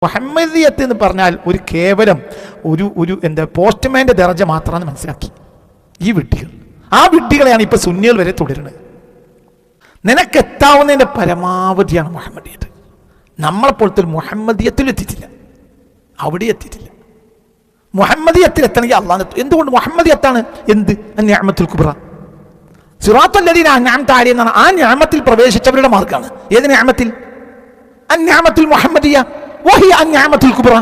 മുഹമ്മദിയത്ത് എന്ന് പറഞ്ഞാൽ ഒരു കേവലം ഒരു പോസ്റ്റ്മാൻ്റെ ദർജ മാത്രമാണ് മനസ്സിലാക്കി ഈ വിഡ്ഢികൾ. ആ വിഡ്ഢികളെയാണ് ഇപ്പൊ സുന്നികൾ വരെ തുടരുന്നത്. നിനക്കെത്താവുന്നതിന്റെ പരമാവധിയാണ് മുഹമ്മദിയത്ത്. നമ്മളെപ്പോലത്തെ മുഹമ്മദിയത്തിൽ എത്തിയിട്ടില്ല, അവിടെ എത്തിയിട്ടില്ല. മുഹമ്മദിയത്തിൽ എത്തണമെങ്കിൽ അള്ളാഹ് എന്തുകൊണ്ട് മുഹമ്മദിയത്താണ് എന്ത് നിഅമത്തുൽ കുബ്ര, സിറാത്തുൽ ലദീന അൻഅംത അലൈഹിം എന്നാണ്. ആ നിഅമത്തിൽ പ്രവേശിച്ചവരുടെ മാർഗ്ഗമാണ്. ഏത് നിഅമത്തിൽ? അൻഅമത്തുൽ മുഹമ്മദിയ വഹിയ അൻഅമത്തുൽ കുബ്ര.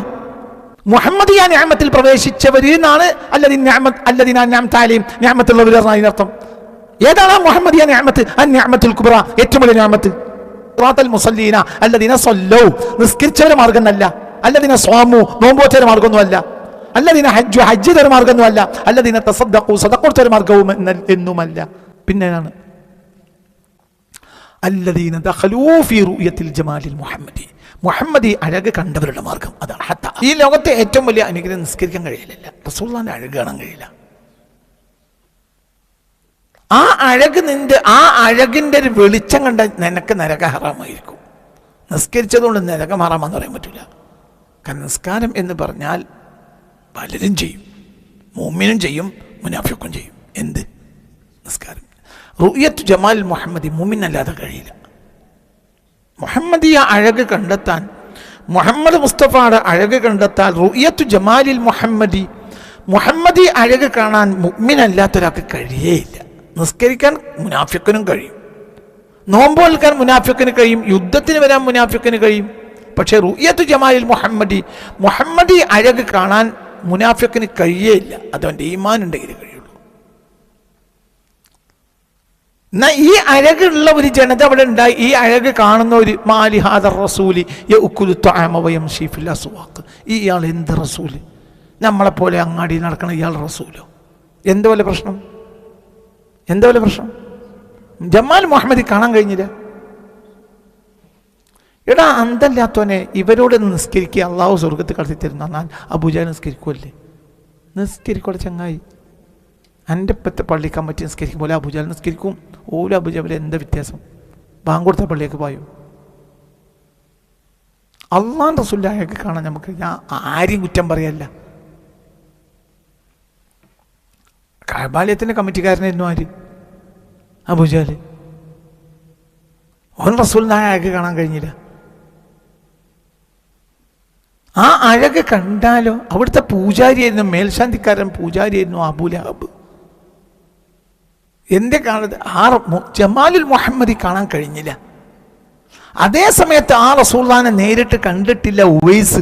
മുഹമ്മദിയ നിഅമത്തിൽ പ്രവേശിച്ചവരെന്നാണ് അല്ലദീന അൻഅംത അലൈഹിം നിഅമത്തുള്ളവർ അതിനർത്ഥം. ഏതാണ് ആ മുഹമ്മദിയ നിഅമത്ത്? അൻഅമത്തുൽ കുബ്ര, ഏറ്റവും വലിയ നിഅമത്ത്. സിറാത്തുൽ മുസല്ലീന അല്ലദീന സല്ലൂ, നിസ്കരിച്ചവരുടെ മാർഗ്ഗം എന്നല്ല. അല്ലദീന സ്വാമു, നോമ്പ് വെച്ചവരുടെ മാർഗ്ഗമൊന്നുമല്ല. അല്ലദീന ഹജ്ജു, ഹജ്ജ് ചെയ്തവരുടെ മാർഗ്ഗമൊന്നുമല്ല. അല്ലദീന തസദ്ദഖു, സദഖ കൊടുത്തവരുടെ മാർഗ്ഗവും എന്നുമല്ല. പിന്നെയാണ് അല്ലദീന ദഖലൂ ഫീ റുയത്തിൽ ജമാലിൽ മുഹമ്മദി, മുഹമ്മദി അഴക് കണ്ടവരുടെ മാർഗം. അതാണ് ഹത്ത. ഈ ലോകത്തെ ഏറ്റവും വലിയ അനുഗ്രഹം നിസ്കരിക്കാൻ കഴിയില്ല, റസൂലുള്ളാഹിന്റെ അഴക് കാണാൻ കഴിയില്ല. ആ അഴക് ആ അഴകിന്റെ ഒരു വെളിച്ചം കണ്ട നിനക്ക് നരക ഹറാമായിരിക്കും. നിസ്കരിച്ചതുകൊണ്ട് നരകം ഹറാമാന്ന് പറയാൻ പറ്റില്ല. കാരണം നിസ്കാരം എന്ന് പറഞ്ഞാൽ പലരും ചെയ്യും, മുഅ്മിനും ചെയ്യും, മുനാഫിഖും ചെയ്യും. എന്ത് നിസ്കാരം? റുയത്ത് ജമാൽ മുഹമ്മദി മുഅ്മിനല്ലാതെ കഴിയില്ല. മുഹമ്മദിയ അഴക് കണ്ടെത്താൻ, മുഹമ്മദ് മുസ്തഫയുടെ അഴക് കണ്ടെത്താൻ, റുയത്ത് ജമാലിൽ മുഹമ്മദി, മുഹമ്മദി അഴക് കാണാൻ മുഅ്മിനല്ലാത്തൊരാൾക്ക് കഴിയേയില്ല. നിസ്കരിക്കാൻ മുനാഫിഖിനും കഴിയും, നോമ്പ് നോൽക്കാൻ മുനാഫിഖിന് കഴിയും, യുദ്ധത്തിന് വരാൻ മുനാഫിഖിന് കഴിയും. പക്ഷേ റുയത്ത് ജമാലിൽ മുഹമ്മദി, മുഹമ്മദി അഴക് കാണാൻ മുനാഫിഖിന് കഴിയേയില്ല. അതവൻ്റെ ഈമാൻ ഉണ്ടെങ്കിൽ കഴിയുള്ളൂ. എന്നാൽ ഈ അഴകുള്ള ഒരു ജനത അവിടെ ഉണ്ടായി. ഈ അഴക് കാണുന്ന ഒരു മാലി ഹാദർ റസൂലി യഅ്കുലു തഅമ വയംശി ഫിൽ അസ്വാഖ്, ഇയാൾ എന്ത് റസൂല്, നമ്മളെപ്പോലെ അങ്ങാടി നടക്കണ ഇയാൾ റസൂലോ? എന്ത് പോലെ പ്രശ്നം, എന്താ പോലെ പ്രശ്നം? ജമാൽ മുഹമ്മദി കാണാൻ കഴിഞ്ഞില്ല. എടാ അന്തല്ലാത്തവനെ, ഇവരോട് നിസ്കരിക്കുക, അള്ളാഹു സ്വർഗത്ത് കടത്തി തരുന്ന പറഞ്ഞാൽ അബൂജഹൽ നിസ്കരിക്കുമല്ലേ? നിസ്കരിക്കോടെ ചങ്ങായി. എൻ്റെ ഇപ്പത്തെ പള്ളി കമ്മിറ്റി നിസ്കരിക്കും പോലെ അബൂജഹൽ നിസ്കരിക്കും. ഓല അബൂജഹൽ എന്താ വ്യത്യാസം? ബാങ്ക് കൊടുത്ത പള്ളിയൊക്കെ പോയോ? അള്ളാഹ് റസൂലിനെയൊക്കെ കാണാൻ നമുക്ക്, ഞാൻ ആരെയും കുറ്റം പറയല്ല. കഅബാലയത്തിൻ്റെ കമ്മിറ്റിക്കാരനായിരുന്നു ആര്? അബൂജഹൽ. ഓൻ റസൂലിനെ അഴക് കാണാൻ കഴിഞ്ഞില്ല. ആ അഴക് കണ്ടാലോ? അവിടുത്തെ പൂജാരിയായിരുന്നു, മേൽശാന്തിക്കാരൻ പൂജാരിയായിരുന്നു അബൂലഹബ്. എന്റെ കാണുന്നത് ജമാലുൽ മുഹമ്മദി കാണാൻ കഴിഞ്ഞില്ല. അതേ സമയത്ത് ആ റസൂലുള്ളാഹിനെ നേരിട്ട് കണ്ടിട്ടില്ല ഉവൈസ്,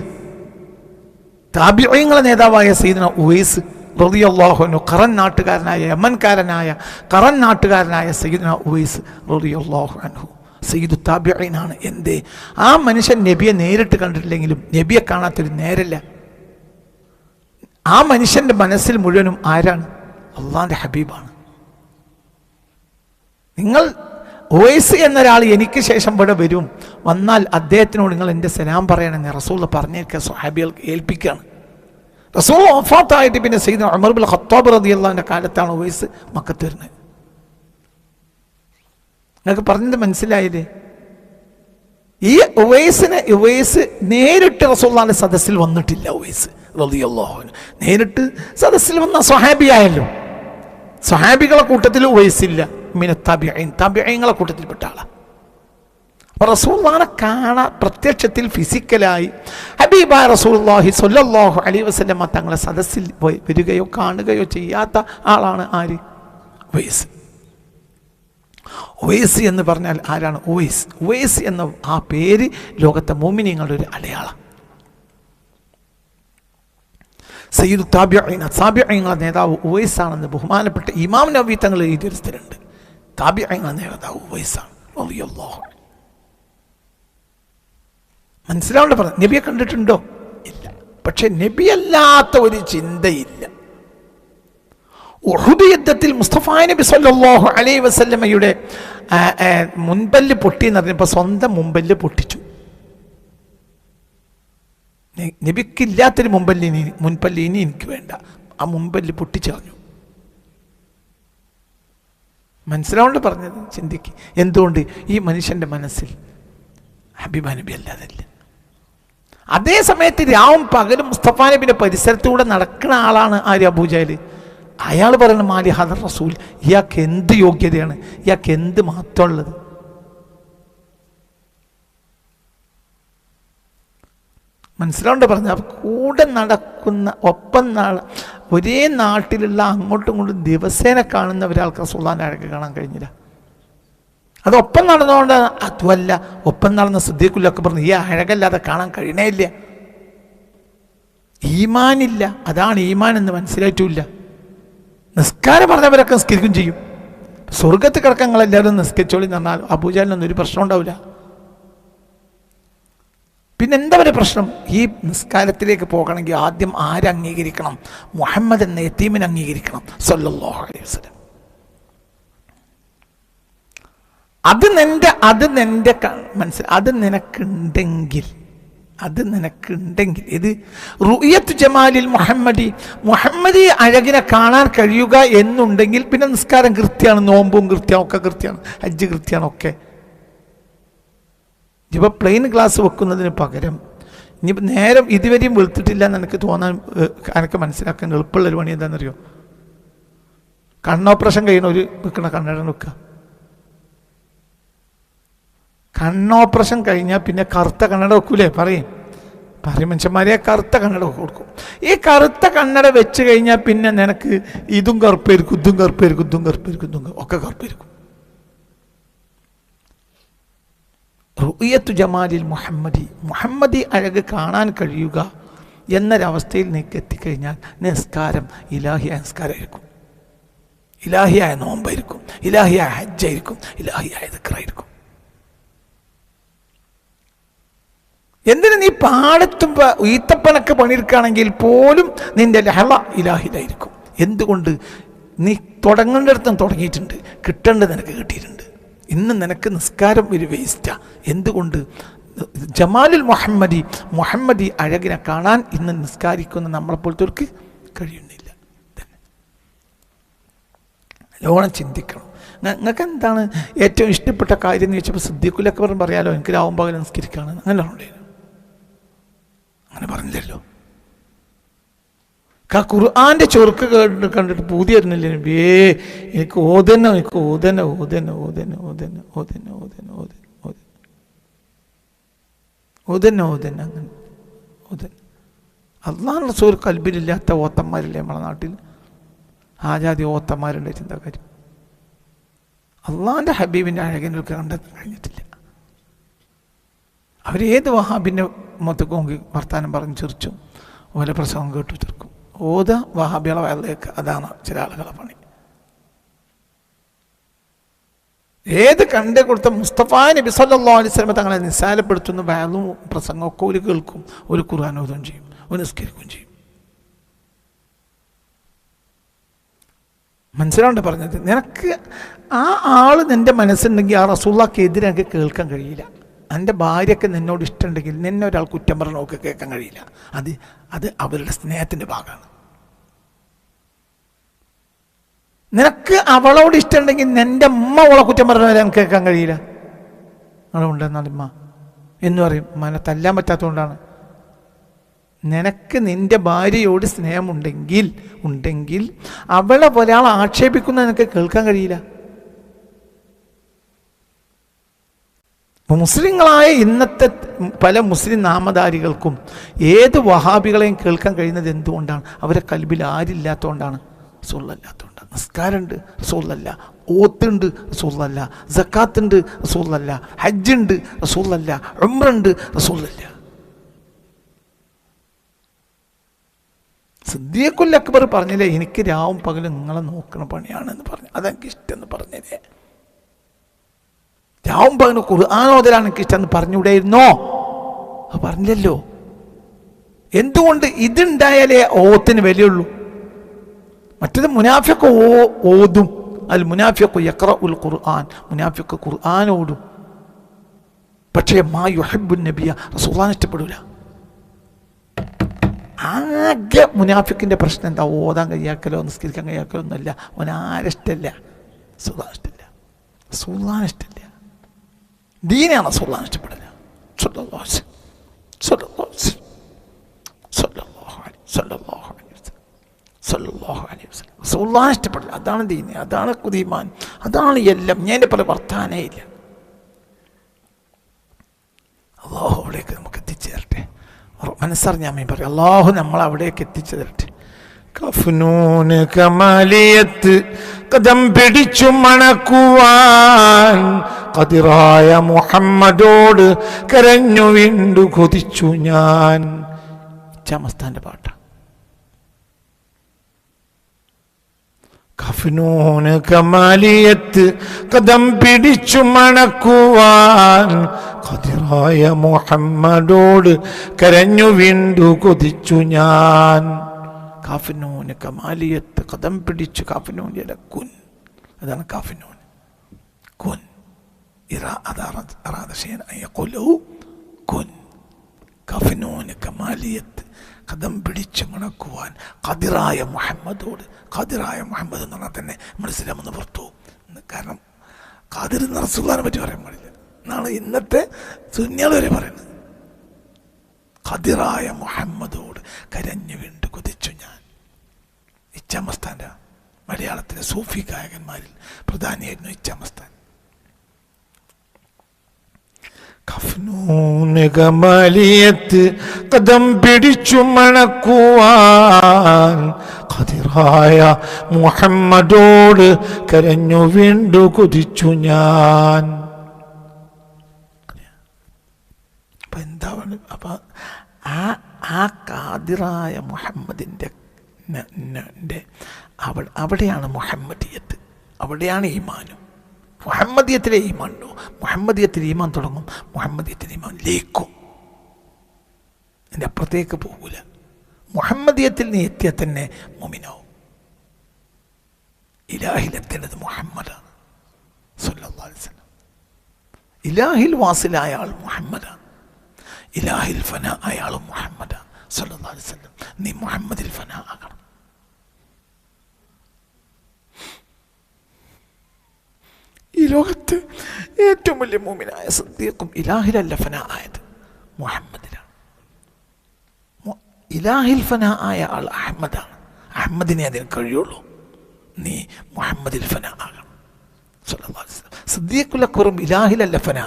താബിഈങ്ങളുടെ നേതാവായ സയ്യിദുനാ ഉവൈസ് റളിയല്ലാഹു അൻഹു. ഖറൻ നാട്ടുകാരനായ, യമൻകാരനായ ഖറൻ നാട്ടുകാരനായ സയ്യിദുനാ ഉവൈസ് റളിയല്ലാഹു അൻഹു സയ്യിദു താബിഈനാണ്. എന്തേ? ആ മനുഷ്യൻ നബിയെ നേരിട്ട് കണ്ടിട്ടില്ലെങ്കിലും നബിയെ കാണാത്തൊരു നേരല്ല. ആ മനുഷ്യന്റെ മനസ്സിൽ മുഴുവനും ആരാണ്? അള്ളാഹിന്റെ ഹബീബാണ്. നിങ്ങൾ ഉവൈസ് എന്നൊരാൾ എനിക്ക് ശേഷം ഇവിടെ വരും, വന്നാൽ അദ്ദേഹത്തിനോട് നിങ്ങൾ എൻ്റെ സലാം പറയണമെന്ന് റസൂൽ പറഞ്ഞേൽക്കുക, സ്വഹാബികൾക്ക് ഏൽപ്പിക്കുകയാണ്. റസൂൽ വഫാത്തായിട്ട് പിന്നെ സയ്യിദുനാ ഉമർ ഇബ്നുൽ ഖത്താബ് റളിയല്ലാഹുവിന്റെ കാലത്താണ് ഉവൈസ് മക്കത്ത് വരുന്നത്. നിങ്ങൾക്ക് പറഞ്ഞത് മനസ്സിലായില്ലേ? ഈ ഉവൈസ് നേരിട്ട് റസൂലുള്ളാഹിന്റെ സദസ്സിൽ വന്നിട്ടില്ല. ഉവൈസ് റളിയല്ലാഹു അൻഹു നേരിട്ട് സദസ്സിൽ വന്ന സ്വഹാബിയായല്ലോ. സ്വഹാബികളെ കൂട്ടത്തിൽ ഉവൈസില്ല. താബിഈങ്ങളെ കൂട്ടത്തിൽപ്പെട്ട ആളാണ്. അപ്പോൾ റസൂലുള്ളാഹിനെ കാണാൻ പ്രത്യക്ഷത്തിൽ ഫിസിക്കലായി ഹബീബായ റസൂലുള്ളാഹി സ്വല്ലല്ലാഹു അലൈഹി വസല്ലം തങ്ങളെ സദസ്സിൽ വരികയോ കാണുകയോ ചെയ്യാത്ത ആളാണ് ആര്? ഉവൈസ്. ഉവൈസ് എന്ന് പറഞ്ഞാൽ ആരാണ്? ഉവൈസ് എന്ന ആ പേര് ലോകത്തെ മുഅ്മിനീങ്ങളുടെ ഒരു അടയാളം. സയ്യിദു താബിഈങ്ങളുടെ നേതാവ് ഉവൈസ് ആണെന്ന് ബഹുമാനപ്പെട്ട ഇമാം നബവി തങ്ങൾ എഴുതിയൊരു സ്ഥലമുണ്ട്. താബിഈങ്ങളുടെ നേതാവ് ഉവൈസാണ് റളിയല്ലാഹു അൻഹു. മനസ്സിലാവേണ്ട പറഞ്ഞു. നബിയെ കണ്ടിട്ടുണ്ടോ? ഇല്ല. പക്ഷെ നബിയല്ലാത്ത ഒരു ചിന്തയില്ല. ഉഹുദ് യുദ്ധത്തിൽ മുസ്തഫ നബി സല്ലല്ലാഹു അലൈഹി വസല്ലമയുടെ മുൻപല്ല് പൊട്ടി എന്ന് പറഞ്ഞപ്പോൾ സ്വന്തം മുൻപല്ല് പൊട്ടിച്ചു. നബിക്കില്ലാത്തൊരു മുൻപല്ല് ഇനി എനിക്ക് വേണ്ട, ആ മുൻപല്ല് പൊട്ടിച്ചു കളഞ്ഞു. മനസ്സിലാവേണ്ട പറഞ്ഞത് ചിന്തിക്ക്. എന്തുകൊണ്ട്? ഈ മനുഷ്യൻ്റെ മനസ്സിൽ ഹബീബ നബി അല്ലാതല്ല. അതേ സമയത്ത് രാവും പകലും മുസ്തഫ നബിയുടെ പരിസരത്തൂടെ നടക്കുന്ന ആളാണ് ആര്യ അബൂജഹൽ. അയാൾ പറയുന്ന മാലി ഹദർ റസൂൽ, ഇയാൾക്ക് എന്ത് യോഗ്യതയാണ്, ഇയാൾക്ക് എന്ത് മഹത്വമുള്ളത്? മനസ്സിലാണ്ട് പറഞ്ഞ കൂടെ നടക്കുന്ന ഒപ്പം ഒരേ നാട്ടിലുള്ള അങ്ങോട്ടും ഇങ്ങോട്ടും ദിവസേന കാണുന്ന ഒരാൾക്ക് റസൂലുള്ളാഹിന്റെ അഴക് കാണാൻ കഴിഞ്ഞില്ല. അത് ഒപ്പം നടന്നുകൊണ്ട് അതുമല്ല, ഒപ്പം നടന്ന സിദ്ദീഖുൽ അക്ബർ ഈ അഴകല്ലാതെ കാണാൻ കഴിയണേ ഇല്ല. ഈമാനില്ല, അതാണ് ഈമാൻ എന്ന് മനസ്സിലായിട്ടില്ല. നിസ്കാരം പറഞ്ഞവരൊക്കെ നിസ്കരിക്കും ചെയ്യും. സ്വർഗത്ത് കിടക്കങ്ങളെല്ലാവരും നിസ്കരിച്ചോളി എന്ന് പറഞ്ഞാൽ അബൂജഹലിനൊന്നും ഒരു പ്രശ്നം ഉണ്ടാവില്ല. പിന്നെന്താ ഒരു പ്രശ്നം? ഈ നിസ്കാരത്തിലേക്ക് പോകണമെങ്കിൽ ആദ്യം ആരെ അംഗീകരിക്കണം? മുഹമ്മദ് എന്ന യതീമിനെ അംഗീകരിക്കണം സല്ലല്ലാഹു അലൈഹി വസല്ലം. അത് നിനക്കുണ്ടെങ്കിൽ ഇത് റുയത്ത് ജമാലിൽ മുഹമ്മദി അഴകിനെ കാണാൻ കഴിയുക എന്നുണ്ടെങ്കിൽ പിന്നെ നിസ്കാരം കൃത്യമാണ്, നോമ്പും കൃത്യമാണ്, ഒക്കെ കൃത്യമാണ്, ഹജ്ജ് കൃത്യമാണ്, ഒക്കെ. ഇപ്പോൾ പ്ലെയിൻ ഗ്ലാസ് വെക്കുന്നതിന് പകരം ഇനിയിപ്പോൾ നേരം ഇതുവരെയും വെളുത്തിട്ടില്ല എന്ന് എനിക്ക് തോന്നാൻ, എനിക്ക് മനസ്സിലാക്കാൻ എളുപ്പമുള്ളൊരു പണി എന്താണെന്നറിയോ? കണ്ണോപ്പറേഷൻ കഴിയണ ഒരു വെക്കണ കണ്ണട വെക്കുക. കണ്ണോപ്പറേഷൻ കഴിഞ്ഞാൽ പിന്നെ കറുത്ത കണ്ണട വെക്കൂലേ? പറയും മനുഷ്യന്മാരെ കറുത്ത കണ്ണട കൊടുക്കും. ഈ കറുത്ത കണ്ണട വെച്ച് കഴിഞ്ഞാൽ പിന്നെ നിനക്ക് ഇതും കറുപ്പായിരിക്കും, ഇതും കറുപ്പായിരിക്കും, ഇതും കറുപ്പായിരിക്കും, ഇതും ഒക്കെ കറുപ്പായിരിക്കും. റുയത്തു ജമാലിൽ മുഹമ്മദി അഴക് കാണാൻ കഴിയുക എന്നൊരവസ്ഥയിൽ നീക്ക് എത്തിക്കഴിഞ്ഞാൽ നിസ്കാരം ഇലാഹിയായ നിസ്കാരമായിരിക്കും, ഇലാഹിയായ നോമ്പായിരിക്കും, ഇലാഹിയായ ഹജ്ജായിരിക്കും, ഇലാഹിയായ ദിക്റായിരിക്കും. എന്തിന് നീ പാടത്തും ഈത്തപ്പനക്ക് പണിയെടുക്കുകയാണെങ്കിൽ പോലും നിന്റെ ലഹള ഇലാഹിലായിരിക്കും. എന്തുകൊണ്ട്? നീ തുടങ്ങേണ്ടിടത്തും തുടങ്ങിയിട്ടുണ്ട്, കിട്ടേണ്ടത് നിനക്ക് കിട്ടിയിട്ടുണ്ട്. ഇന്ന് നിനക്ക് നിസ്കാരം ഒരു വേസ്റ്റാ. എന്തുകൊണ്ട്? ജമാലുൽ മുഹമ്മദി അഴകിനെ കാണാൻ ഇന്ന് നിസ്കാരിക്കുന്ന നമ്മളെപ്പോലത്തവർക്ക് കഴിയുന്നില്ല. നല്ലോണം ചിന്തിക്കണം. നിങ്ങൾക്ക് എന്താണ് ഏറ്റവും ഇഷ്ടപ്പെട്ട കാര്യം എന്ന് ചോദിച്ചപ്പോൾ സിദ്ദീഖുൽ അക്ബർ പറയാലോ, എനിക്ക് രാവും പകലും നിസ്കരിക്കുകയാണ്. അങ്ങനെ പറഞ്ഞില്ലല്ലോ. ഖുർആന്റെ ചൊറുക്ക് കണ്ടിട്ട് പൂതി വരുന്നില്ല. എനിക്ക് ഓതന്നെ അള്ളാഹുവിന്റെ റസൂൽ കൽബിലില്ലാത്ത ഓത്തന്മാരില്ലേ നമ്മളെ നാട്ടിൽ? ആജാതി ഓത്തന്മാരുടെ ചിന്താക്കാരി. അള്ളാഹിന്റെ ഹബീബിന്റെ അഴകിനൊക്കെ കണ്ടെത്താൻ കഴിഞ്ഞിട്ടില്ല. അവരേത് വഹാബിന്റെ മൊത്തക്ക് നോക്കി വർത്താനം പറഞ്ഞ് ചിരിച്ചും ഓല പ്രസംഗം കേട്ടു തീർക്കും. വഹാബികളെ വയറിലേക്ക്. അതാണ് ചില ആളുകളെ പണി. ഏത് കണ്ടേ കൊടുത്ത മുസ്തഫ നബി സല്ലല്ലാഹു അലൈഹി വസല്ലം തങ്ങളെ നിസ്സാരപ്പെടുത്തുന്ന വയറും പ്രസംഗമൊക്കെ ഒരു കേൾക്കും, ഒരു ഖുർആൻ ഓതുകയും ചെയ്യും, ഒരു നിസ്കരിക്കുകയും ചെയ്യും. മനസ്സിലാണ്ട് പറഞ്ഞത്? നിനക്ക് ആ ആള് നിന്റെ മനസ്സുണ്ടെങ്കിൽ ആ റസൂലുള്ളാഹിക്ക് എതിരെ എനിക്ക് കേൾക്കാൻ കഴിയില്ല. എൻ്റെ ഭാര്യയ്ക്ക് നിന്നോട് ഇഷ്ടമുണ്ടെങ്കിൽ നിന്നെ ഒരാൾ കുറ്റം പറഞ്ഞ് നോക്കി കേൾക്കാൻ കഴിയില്ല. അത് അവരുടെ സ്നേഹത്തിൻ്റെ ഭാഗമാണ്. നിനക്ക് അവളോട് ഇഷ്ടമുണ്ടെങ്കിൽ നിൻ്റെ അമ്മ അവളെ കുറ്റം പറഞ്ഞാൽ എനിക്ക് കേൾക്കാൻ കഴിയില്ല. അവളുണ്ടെന്നാൽ ഉമ്മ എന്ന് പറയും. ഉമ്മനെ തല്ലാൻ പറ്റാത്തതുകൊണ്ടാണ്. നിനക്ക് നിൻ്റെ ഭാര്യയോട് സ്നേഹമുണ്ടെങ്കിൽ അവളെ ഒരാൾ ആക്ഷേപിക്കുന്ന നിനക്ക് കേൾക്കാൻ കഴിയില്ല. മുസ്ലിങ്ങളായ ഇന്നത്തെ പല മുസ്ലിം നാമധാരികൾക്കും ഏത് വഹാബികളെയും കേൾക്കാൻ കഴിയുന്നത് എന്തുകൊണ്ടാണ്? അവരെ കൽബിൽ ആരില്ലാത്തതുകൊണ്ടാണ്. റസൂലുള്ളാഹില്ലാത്തതുകൊണ്ടാണ്. നിസ്കാരമുണ്ട്, റസൂലുള്ളാഹില്ല. ഓത്തുണ്ട്, റസൂലുള്ളാഹില്ല. സക്കാത്തുണ്ട്, റസൂലുള്ളാഹില്ല. ഹജ്ജുണ്ട്, റസൂലുള്ളാഹില്ല. ഉംറയുണ്ട്, റസൂലുള്ളാഹില്ല. സിദ്ദീഖുൽ അക്ബർ പറഞ്ഞില്ലേ, എനിക്ക് രാവും പകലും നിങ്ങളെ നോക്കണ പണിയാണെന്ന് പറഞ്ഞു. അതെനിക്ക് ഇഷ്ടമെന്ന് പറഞ്ഞില്ലേ? രാവും പകലും ഖുർആൻ ഓതലാണ് എനിക്ക് ഇഷ്ടം എന്ന് പറഞ്ഞുകൂടെയിരുന്നോ? അത് പറഞ്ഞില്ലല്ലോ. എന്തുകൊണ്ട്? ഇതുണ്ടായാലേ ഓത്തിന് വിലയുള്ളൂ. മറ്റത് മുനാഫിഖ് ഓതും. അൽ മുനാഫിഖു യഖറഉൽ ഖുർആൻ, മുനാഫിഖ് ഖുർആൻ ഓടും. പക്ഷേ മാ യുഹിബ്ബുൻ നബിയ, റസൂലുള്ളാഹിനെ ഇഷ്ടപ്പെടൂല. ആകെ മുനാഫിക്കിന്റെ പ്രശ്നം എന്താ? ഓതാൻ കഴിയാക്കലോ നിസ്കരിക്കാൻ കഴിയാക്കലോ ഒന്നുമല്ല. അവൻ ആരിഷ്ടല്ല, റസൂലുള്ളാഹിനെ ഇഷ്ടമില്ല. ദീനാണ് റസൂലുള്ളാഹിനെ ഇഷ്ടപ്പെടില്ല. സല്ലല്ലാഹു അലൈഹി വസല്ലം, സല്ലല്ലാഹു അലൈഹി വസല്ലം, സല്ലല്ലാഹു അലൈഹി വസല്ലം. റസൂലുള്ളാഹിനെ ഇഷ്ടപ്പെടില്ല. അതാണ് ദീൻ, അതാണ് ഈമാൻ, അതാണ് എല്ലാം. ഞാൻ പല വർത്താനേ ഇല്ല. അള്ളാഹു അവിടേക്ക് നമുക്ക് എത്തിച്ചേരട്ടെ. മനസ്സറിഞ്ഞാൽ മീൻ പറയും, അള്ളാഹു നമ്മൾ അവിടേക്ക് എത്തിച്ചു തരട്ടെ. കഫ്നൂന് കമാലിയത്ത് കദം പിടിച്ചു മണക്കുവാൻ ഖദിറായ മുഹമ്മദോട് കരഞ്ഞു വീണ്ടു കൊതിച്ചു ഞാൻ. ഇച്ചാമസ്താന്റെ പാട്ട. കഫ്നൂന് കമാലിയത്ത് കദം പിടിച്ചു മണക്കുവാൻ ഖദിറായ മുഹമ്മദോട് കരഞ്ഞു വീണ്ടു കൊതിച്ചു ഞാൻ. കാഫിനൂന് കമാലിയത്ത് കദം പിടിച്ചു. കാഫിനൂൻ കുൻ, അതാണ് കാഫിനൂൻ. കുൻ കുൻ. കാഫിനൂന് കമാലിയത്ത് കദം പിടിച്ചു മണക്കുവാൻ ഖദിറായ മുഹമ്മദോട്. ഖദിറായ മുഹമ്മദ് എന്ന് പറഞ്ഞാൽ തന്നെ നമ്മൾ ഇസ്ലാം ഒന്ന് പുറത്തു. കാരണം ഖാദിർ എന്ന റസൂലിനെ പറ്റി പറയാൻ പാടില്ല എന്നാണ് ഇന്നത്തെ സുന്നികൾ വരെ പറയുന്നത്. ഖദിറായ മുഹമ്മദോട് കരഞ്ഞു വീണ്ടു കൊതിച്ചു ഞാൻ. ഇച്ചാമസ്താൻ്റെ മലയാളത്തിലെ സൂഫി ഗായകന്മാരിൽ പ്രധാനിയായിരുന്നു ഇച്ചാമസ്താൻ. കഫ്നൂന് കമാലിയത്ത് കദം പിടിച്ചു മണക്കുവാൻ ഖദിറായ മുഹമ്മദോട് കരഞ്ഞു വീണ്ടു കൊതിച്ചു ഞാൻ. അപ്പൊ എന്താണ്? അപ്പൊ ആ ഖാദിറായ മുഹമ്മദിൻ്റെ അവിടെയാണ് മുഹമ്മദിയത്ത്, അവിടെയാണ് ഈമാനും. മുഹമ്മദിയത്തിലെ ഈമാൻ ഉണ്ടോ? മുഹമ്മദിയത്തിൽ ഈമാൻ തുടങ്ങും, മുഹമ്മദിയത്തിൽ ഈമാൻ ലയിക്കും, എൻ്റെ അപ്പുറത്തേക്ക് പോകൂല. മുഹമ്മദിയത്തിൽ നീ എത്തിയാൽ തന്നെ മുഅ്മിനാവും. ഇലാഹിലെത്തേണ്ടത് മുഹമ്മദാണ് സല്ലല്ലാഹു അലൈഹി വസല്ലം. ഇലാഹിൽ വാസിലായ ആൾ മുഹമ്മദാണ്, ഇലാഹിൽ ഫന ആയ ആൾ മുഹമ്മദാണ് സല്ലല്ലാഹു അലൈഹി വസല്ലം. നീ മുഹമ്മദിൽ ഫന ആകണം. ഈ ലോകത്ത് ഏറ്റവും വലിയ മുഅ്മിനായ സിദ്ദീഖും ഇലാഹിലല്ല ഫന ആയത്, മുഹമ്മദിലാണ്. ഇലാഹിൽ ഫന ആയ ആൾ അഹമ്മദാണ്. അഹമ്മദിനെ അതിന് കഴിയുള്ളൂ. നീ മുഹമ്മദിൽ ഫന ആകണം സല്ലല്ലാഹു അലൈഹി വസല്ലം. സിദ്ദീഖുൽ അക്ബറും ഇലാഹിലല്ല ഫന.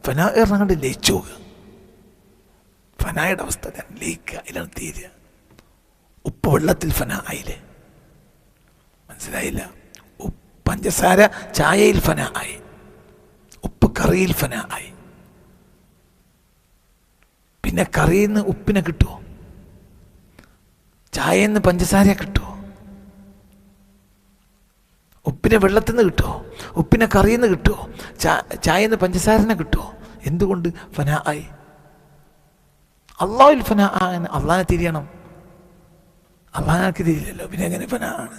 ഫന പറഞ്ഞാണ്ട് ലയിച്ചു പോകുക. ഫനായുടെ അവസ്ഥ ലയിക്കുക, അതിലാണ് തീരുക. ഉപ്പ് വെള്ളത്തിൽ ഫന ആയില്ലേ? മനസ്സിലായില്ല? പഞ്ചസാര ചായയിൽ ഫന ആയി, ഉപ്പ് കറിയിൽ ഫന ആയി. പിന്നെ കറിയിൽ നിന്ന് ഉപ്പിനെ കിട്ടുമോ? ചായയിൽ നിന്ന് പഞ്ചസാര കിട്ടുമോ? ഉപ്പിനെ വെള്ളത്തിൽ നിന്ന് കിട്ടുമോ? ഉപ്പിനെ കറിയിൽ നിന്ന് കിട്ടുമോ? ചായയിൽ നിന്ന് പഞ്ചസാരനെ കിട്ടുമോ? എന്തുകൊണ്ട്? ഫന ആയി. അള്ളാഹുൽ ഫന ആകാൻ അള്ളാഹിനെ തിരിയണം. അള്ളാഹിനക്ക് തിരിയില്ലല്ലോ, പിന്നെ എങ്ങനെ ഫന ആണ്?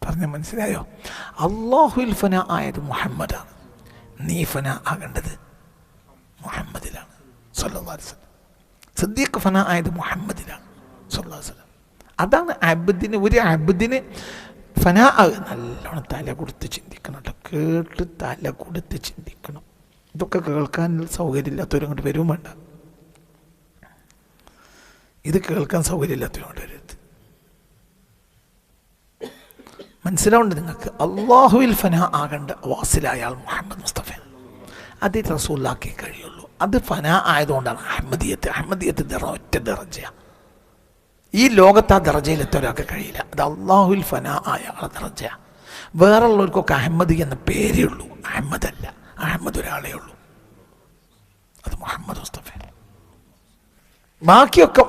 പറഞ്ഞ മനസ്സിലായോ? അള്ളാഹുൽ ഫന ആയത് മുഹമ്മദാണ്. നീ ഫന ആകേണ്ടത് മുഹമ്മദിലാണ് സല്ലല്ലാഹു അലൈഹി വസല്ലം. സിദ്ദീഖ് ഫന ആയത് മുഹമ്മദിലാണ് സല്ലല്ലാഹു അലൈഹി വസല്ലം. അതാണ് അബ്ദിന്, ഒരു അബ്ദിന് ഫന ആകുക. നല്ലോണം തല കൊടുത്ത് ചിന്തിക്കണം കേട്ടോ, കേട്ട് തല കൊടുത്ത് ചിന്തിക്കണം. ഇതൊക്കെ കേൾക്കാൻ സൗകര്യമില്ലാത്തവരും കൊണ്ട് വരും വേണ്ട. ഇത് കേൾക്കാൻ സൗകര്യമില്ലാത്തവരും കൊണ്ട് വരരുത്. മനസ്സിലാവുണ്ട് നിങ്ങൾക്ക്? അള്ളാഹുവിൽ ഫന ആകേണ്ട വാസിലായ ആൾ മുഹമ്മദ് മുസ്തഫ. അത് റസൂലുള്ളാഹിക്കേ കഴിയുള്ളൂ. അത് ഫന ആയതുകൊണ്ടാണ് അഹമ്മദിയത്ത്. അഹമ്മദിയത്ത് ഒറ്റ ദറജയാണ്. ഈ ലോകത്ത് ആ ദറജയിലെത്ത ഒരാൾക്ക് കഴിയില്ല. അത് അള്ളാഹുവിൽ ഫന ആയ ആളെ ദറജയാണ്. വേറെ ഉള്ളവർക്കൊക്കെ അഹമ്മദി എന്ന പേരേ ഉള്ളൂ, അഹമ്മദല്ല. അഹമ്മദ് ഒരാളേ ഉള്ളൂ, അത് മുഹമ്മദ് മുസ്തഫ. ബാക്കിയൊക്കെ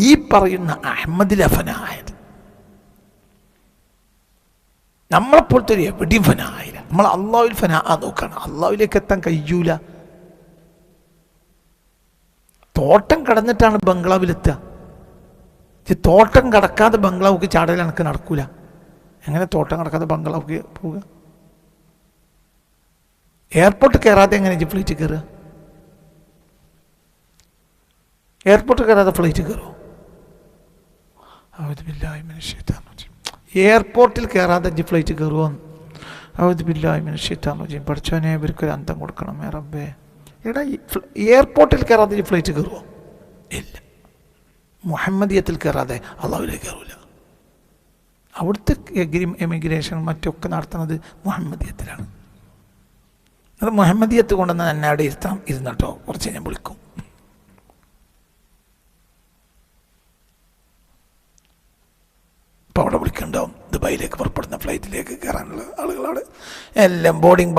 ഈ പറയുന്ന അഹമ്മദിലെ ഫന ആയത്. നമ്മളെപ്പോലത്തെ ഒരു എവിടെയും ഫന ആയില്ല. നമ്മൾ അള്ളാഹുവിൽ ഫന ആ നോക്കണം. അള്ളാഹുവിലേക്ക് എത്താൻ കഴിയൂല. തോട്ടം കടന്നിട്ടാണ് ബംഗ്ലാവിലെത്തുക. തോട്ടം കടക്കാതെ ബംഗ്ലാവുക്ക് ചാടൽ എനിക്ക് നടക്കൂല. എങ്ങനെ തോട്ടം കടക്കാതെ ബംഗ്ലാവുക്ക് പോവുക? എയർപോർട്ട് കയറാതെ എങ്ങനെ ഫ്ലൈറ്റ് കയറുക? എയർപോർട്ട് കയറാതെ ഫ്ലൈറ്റ് കയറുമോ? എയർപോർട്ടിൽ കയറാതെ ഫ്ലൈറ്റ് കയറുമോ? ഔദു ബില്ലാഹി മിനശ് ശൈത്താനിർ റജീം. പഠിച്ചവനെ ഇവർക്കൊരു അന്തം കൊടുക്കണമേ റബ്ബേ. എടാ എയർപോർട്ടിൽ കയറാതെ ഈ ഫ്ലൈറ്റ് കയറുമോ? ഇല്ല. മുഹമ്മദിയത്തിൽ കയറാതെ അള്ളാഹുവിലേക്ക് കയറൂല. അവിടുത്തെ എമിഗ്രേഷൻ മറ്റൊക്കെ നടത്തുന്നത് മുഹമ്മദിയത്തിലാണ്. അത് മുഹമ്മദിയത്ത് കൊണ്ടുവന്ന് എന്നെ അവിടെ ഇരുന്നട്ടോ, കുറച്ച് ഞാൻ വിളിക്കും. ഇപ്പോൾ അവിടെ വിളിക്കുന്നുണ്ടാവും. ദുബായിലേക്ക് പുറപ്പെടുന്ന ഫ്ലൈറ്റിലേക്ക് കയറാനുള്ള ആളുകളവിടെ എല്ലാം ബോർഡിംഗ്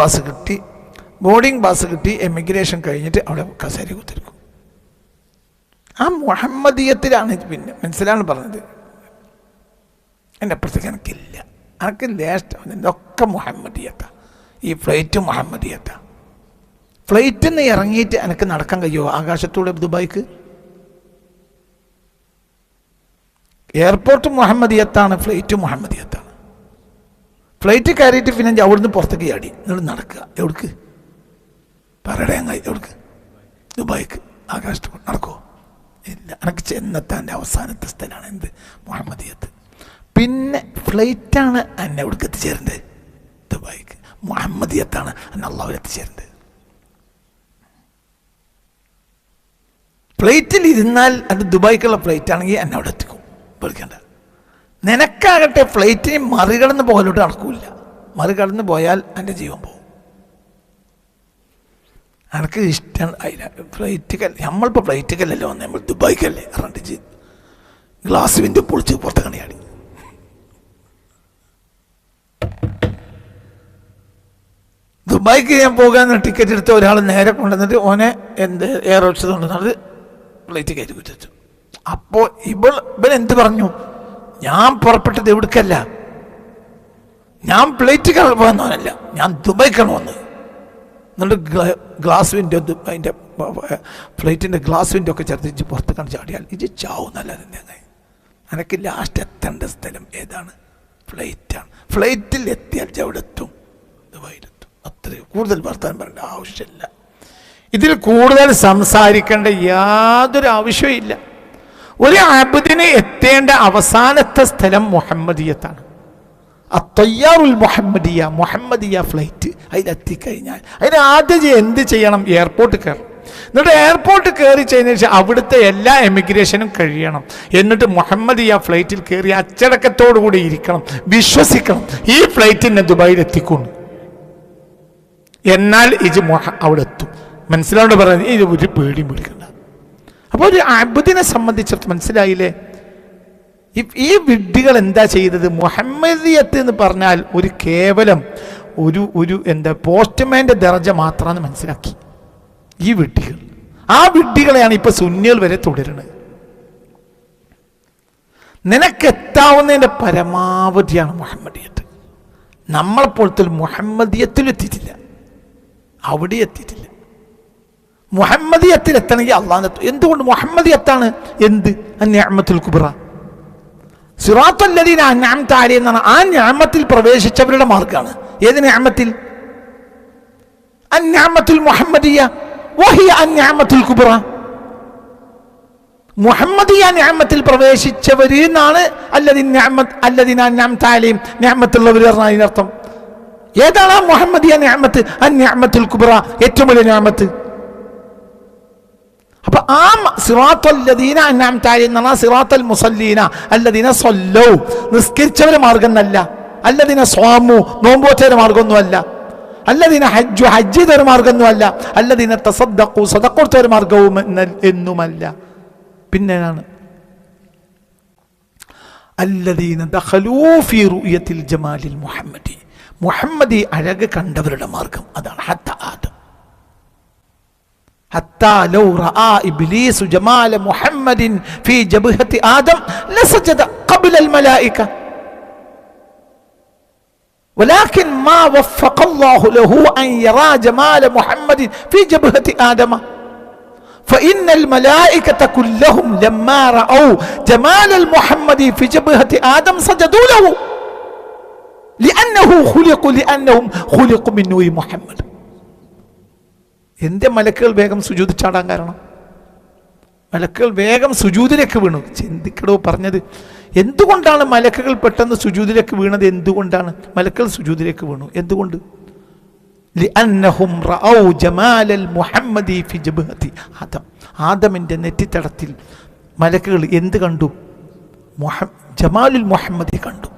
പാസ് കിട്ടി എമിഗ്രേഷൻ കഴിഞ്ഞിട്ട് അവിടെ കസേര കുത്തിരിക്കും. ആ മുഹമ്മദിയത്തിലാണ്. പിന്നെ മനസ്സിലാണ് പറഞ്ഞത്. എൻ്റെ അപ്പുറത്തേക്ക് എനിക്കില്ല, എനിക്ക് ലേശം ഇതൊക്കെ മുഹമ്മദിയത്താണ്. ഈ ഫ്ലൈറ്റ് മുഹമ്മദിയത്താണ്. ഫ്ലൈറ്റിൽ നിന്ന് ഇറങ്ങിയിട്ട് എനിക്ക് നടക്കാൻ കഴിയുമോ ആകാശത്തൂടെ ദുബായിക്ക്? എയർപോർട്ട് മുഹമ്മദിയത്താണ്, ഫ്ലൈറ്റ് മുഹമ്മദിയത്താണ്. ഫ്ലൈറ്റ് കയറിയിട്ട് പിന്നെ അവിടുന്ന് പുറത്തേക്ക് ചാടി നിങ്ങൾ നടക്കുക. എവിടേക്ക്? പറയടങ്ങായി. എവിടേക്ക്? ദുബായിക്ക്. ആകാശത്ത് നടക്കുമോ? ഇല്ല. എനിക്ക് ചെന്നെത്താൻ്റെ അവസാനത്തെ സ്ഥലമാണ് എന്ത്? മുഹമ്മദിയത്ത്. പിന്നെ ഫ്ലൈറ്റാണ് എന്നെ എവിടേക്ക് എത്തിച്ചേരേണ്ടത്? ദുബായിക്ക്. മുഹമ്മദിയത്താണ് എന്നെ അള്ളാഹുവിൽ എത്തിച്ചേരേണ്ടത്. ഫ്ലൈറ്റിൽ ഇരുന്നാൽ അത് ദുബായിക്കുള്ള ഫ്ലൈറ്റ് ആണെങ്കിൽ എന്നെ അവിടെ എത്തിക്കും. പേടിക്കേണ്ട. നിനക്കാകട്ടെ ഫ്ലൈറ്റിന് മറികടന്ന് പോകലോട്ട് നടക്കൂല. മറികടന്ന് പോയാൽ എൻ്റെ ജീവൻ പോകും. എനിക്ക് ഇഷ്ടം ഫ്ലൈറ്റ്. നമ്മളിപ്പോൾ ഫ്ലൈറ്റിക്കല്ലല്ലോ വന്നത്, നമ്മൾ ദുബായിക്കല്ലേ ഇറണ്ടിച്ച് ഗ്ലാസ് വിൻഡോ പൊളിച്ച് പുറത്ത് കണിയാടി. ദുബായിക്ക് ഞാൻ പോകാൻ ടിക്കറ്റ് എടുത്ത ഒരാൾ നേരെ കൊണ്ടുവന്നിട്ട് ഓനെ എയർ ഹോസ്റ്റസ് കൊണ്ടുവന്നത് ഫ്ലൈറ്റ് കയറ്റി കുറ്റിച്ചു. അപ്പോൾ ഇവൻ എന്ത് പറഞ്ഞു? ഞാൻ പുറപ്പെട്ടത് എവിടേക്കല്ല, ഞാൻ ഫ്ലൈറ്റ് പോകുന്നവനല്ല, ഞാൻ ദുബായിക്കാണ് വന്നത്. എന്നിട്ട് ഗ്ലാസ് വിൻഡോ, അതിൻ്റെ ഫ്ലൈറ്റിൻ്റെ ഗ്ലാസ് വിൻഡോ ഒക്കെ ചേർത്ത് പുറത്ത് കണ്ട് ചാടിയാൽ ഇത് ചാവുന്നല്ല. എനിക്ക് ലാസ്റ്റ് എത്തേണ്ട സ്ഥലം ഏതാണ്? ഫ്ലൈറ്റാണ്. ഫ്ലൈറ്റിൽ എത്തിയാൽ എവിടെ എത്തും? ദുബായിലെത്തും. അത്രയും കൂടുതൽ വർത്തമാനം പറയേണ്ട ആവശ്യമില്ല. ഇതിൽ കൂടുതൽ സംസാരിക്കേണ്ട യാതൊരു ആവശ്യവും ഇല്ല. ഒരു അബ്ദിന് എത്തേണ്ട അവസാനത്തെ സ്ഥലം മുഹമ്മദിയത്താണ്. അത്തയ്യാറുൽ മുഹമ്മദിയ, മുഹമ്മദിയ ഫ്ലൈറ്റ്. അതിലെത്തിക്കഴിഞ്ഞാൽ അതിന് ആദ്യം എന്ത് ചെയ്യണം? എയർപോർട്ട് കയറും. എന്നിട്ട് എയർപോർട്ട് കയറി കഴിഞ്ഞ ശേഷം അവിടുത്തെ എല്ലാ എമിഗ്രേഷനും കഴിയണം. എന്നിട്ട് മുഹമ്മദിയ ഫ്ലൈറ്റിൽ കയറി അച്ചടക്കത്തോടു കൂടി ഇരിക്കണം, വിശ്വസിക്കണം ഈ ഫ്ലൈറ്റിനെ ദുബായിൽ എത്തിക്കുന്നു. എന്നാൽ ഇത് അവിടെ എത്തും. മനസ്സിലാണ്ട് പറയുന്നത് ഇത് ഒരു പേടിയും പേടിക്കണ്ട. അപ്പോൾ ഒരു അബ്ദിനെ സംബന്ധിച്ചിടത്ത് മനസ്സിലായില്ലേ? ഈ വിഡ്ഢികൾ എന്താ ചെയ്തത്? മുഹമ്മദിയത്ത് എന്ന് പറഞ്ഞാൽ ഒരു കേവലം ഒരു പോസ്റ്റ്മാൻ്റെ ദർജ മാത്രമാണ് മനസ്സിലാക്കി ഈ വിഡ്ഢികൾ. ആ വിഡ്ഢികളെയാണ് ഇപ്പൊ സുന്നികൾ വരെ തുടരുന്നത്. നിനക്കെത്താവുന്നതിൻ്റെ പരമാവധിയാണ് മുഹമ്മദിയത്ത്. നമ്മളെപ്പോലത്തെ മുഹമ്മദിയത്തിൽ എത്തിയിട്ടില്ല, അവിടെ എത്തിയിട്ടില്ല. മുഹമ്മദിയത്തിൽ എത്തണമെങ്കിൽ അള്ളാഹ്. എന്തുകൊണ്ട് മുഹമ്മദിയത്താണ്? എന്ത്? അന്നിഅമത്തുൽ കുബ്ര, സിറാത്തുൽ ലദീന അൻഅംത അലൈഹിം എന്നാണ്. ആ നിഅമത്തിൽ പ്രവേശിച്ചവരുടെ മാർഗ്ഗമാണ്. ഏത് നിഅമത്തിൽ? അന്നിഅമത്തുൽ മുഹമ്മദിയ വഹിയ അന്നിഅമത്തുൽ കുബ്ര. മുഹമ്മദിയ നിഅമത്തിൽ പ്രവേശിച്ചവരെന്നാണ് അല്ലദീന അൻഅംത അലൈഹിം നിഅമത്തുള്ളവർ പറഞ്ഞാൽ അതിനർത്ഥം. ഏതാണ് ആ മുഹമ്മദിയ നിഅമത്ത്? അന്നിഅമത്തുൽ കുബ്ര, ഏറ്റവും വലിയ നിഅമത്ത്. അപ്പൊ ആ സിറാത്തുൽ ലദീന അൻഅംത അലൈഹിം എന്ന സിറാത്തുൽ മുസല്ലീന അല്ലദീന സ്വല്ലൗ, നിസ്കരിച്ചവരുടെ മാർഗ്ഗം എന്നല്ല. അല്ലദീന സ്വാമു, നോമ്പോറ്റവരുടെ മാർഗ്ഗമൊന്നുമല്ല. അല്ലദീന ഹജ്ജു, ഹജ്ജ് ചെയ്തവരുടെ മാർഗ്ഗമൊന്നുമല്ല. അല്ലദീന തസദ്ദഖു, സദഖ കൊടുത്തവരുടെ മാർഗ്ഗവും എന്നുമല്ല. പിന്നെയാണ് അല്ലദീന ദഖലൂ ഫീ റുയത്തിൽ ജമാലിൽ മുഹമ്മദി, മുഹമ്മദി അഴക് കണ്ടവരുടെ മാർഗം. അതാണ് ഹത്ത ആദം. ഹത്താ ലൗ റആ ഇബ്ലീസ് ജമാല മുഹമ്മദിൻ ഫീ ജബ്ഹത്തി ആദം ലസജദ ഖബ്ല മലായിക വലാകിൻ മാ വഫഖ അല്ലാഹു ലഹു അൻ യറാ ജമാല മുഹമ്മദിൻ ഫീ ജബ്ഹത്തി ആദം فإن الملائكة كلهم لما رأوا جمال المحمد في جبهة آدم سجدوا له لأنهم خلقوا من نور محمد. എന്റെ മലക്കുകൾ വേഗം സുജൂദ് ചാടാൻ കാരണം? മലക്കുകൾ വേഗം സുജൂദിലേക്ക് വീണു. ചിന്തിക്കടോ പറഞ്ഞത്. എന്തുകൊണ്ടാണ് മലക്കുകൾ പെട്ടെന്ന് സുജൂദിലേക്ക് വീണത്? എന്തുകൊണ്ടാണ് മലക്കുകൾ സുജൂദിലേക്ക് വീണു? എന്തുകൊണ്ട്? ലിഅന്നഹും റഔ ജമാലൽ മുഹമ്മദി ഫി ജബ്ഹതി ആദം. ആദമിൻ്റെ നെറ്റിത്തടത്തിൽ മലക്കുകൾ എന്ത് കണ്ടു? ജമാലുൽ മുഹമ്മദി കണ്ടു,